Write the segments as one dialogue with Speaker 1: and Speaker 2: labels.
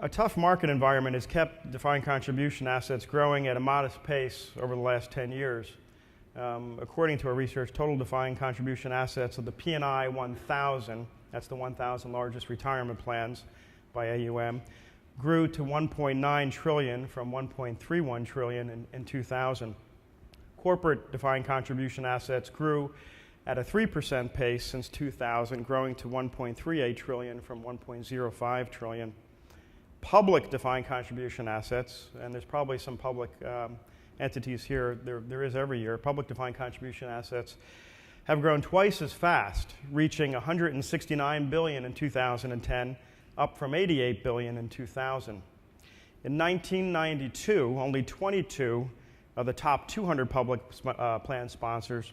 Speaker 1: A tough market environment has kept defined contribution assets growing at a modest pace over the last 10 years. According to our research, total defined contribution assets of the P&I 1000, that's the 1,000 largest retirement plans by AUM, grew to $1.9 trillion from $1.31 trillion in 2000. Corporate defined contribution assets grew at a 3% pace since 2000, growing to $1.38 trillion from $1.05 trillion. Public defined contribution assets, and there's probably some public entities here, there is every year, public defined contribution assets have grown twice as fast, reaching $169 billion in 2010, up from $88 billion in 2000. In 1992, only 22 of the top 200 public plan sponsors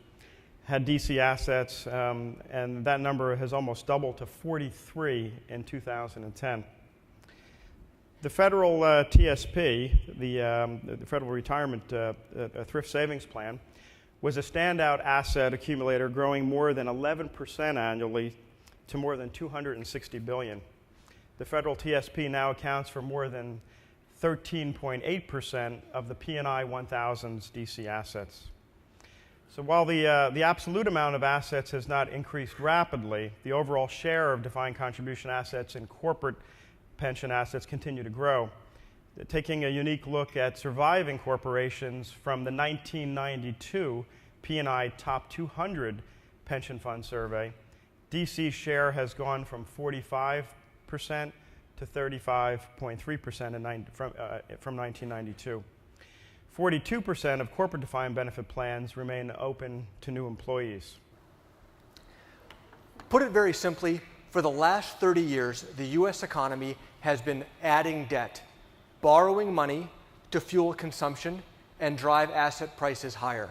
Speaker 1: had DC assets, and that number has almost doubled to 43 in 2010. The federal TSP, the Federal Retirement Thrift Savings Plan, was a standout asset accumulator, growing more than 11% annually to more than $260 billion. The federal TSP now accounts for more than 13.8% of the P&I 1000's DC assets. So while the absolute amount of assets has not increased rapidly, the overall share of defined contribution assets in corporate pension assets continue to grow. Taking a unique look at surviving corporations from the 1992 P&I Top 200 Pension Fund Survey, DC's share has gone from 45% to 35.3% from 1992. 42% of corporate defined benefit plans remain open to new employees.
Speaker 2: Put it very simply, for the last 30 years, the U.S. economy has been adding debt, borrowing money to fuel consumption and drive asset prices higher.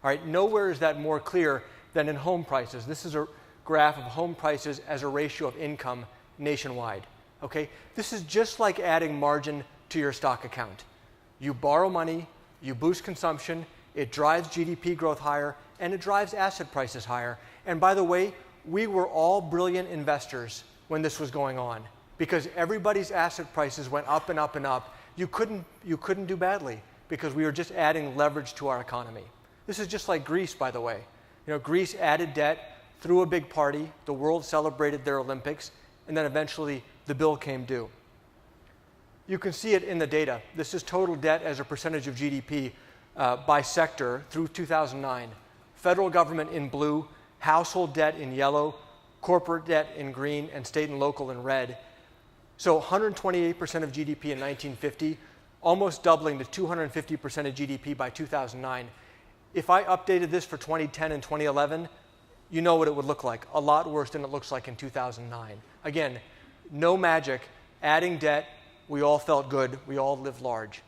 Speaker 2: All right, nowhere is that more clear than in home prices. This is a graph of home prices as a ratio of income nationwide. Okay, this is just like adding margin to your stock account. You borrow money, you boost consumption, it drives GDP growth higher, and it drives asset prices higher. And by the way, we were all brilliant investors when this was going on, because everybody's asset prices went up and up and up. You couldn't do badly because we were just adding leverage to our economy. This is just like Greece, by the way. You know, Greece added debt, threw a big party, the world celebrated their Olympics, and then eventually the bill came due. You can see it in the data. This is total debt as a percentage of GDP by sector through 2009. Federal government in blue, household debt in yellow, corporate debt in green, and state and local in red. So 128% of GDP in 1950, almost doubling to 250% of GDP by 2009. If I updated this for 2010 and 2011, you know what it would look like. A lot worse than it looks like in 2009. Again, no magic, adding debt, we all felt good, we all lived large.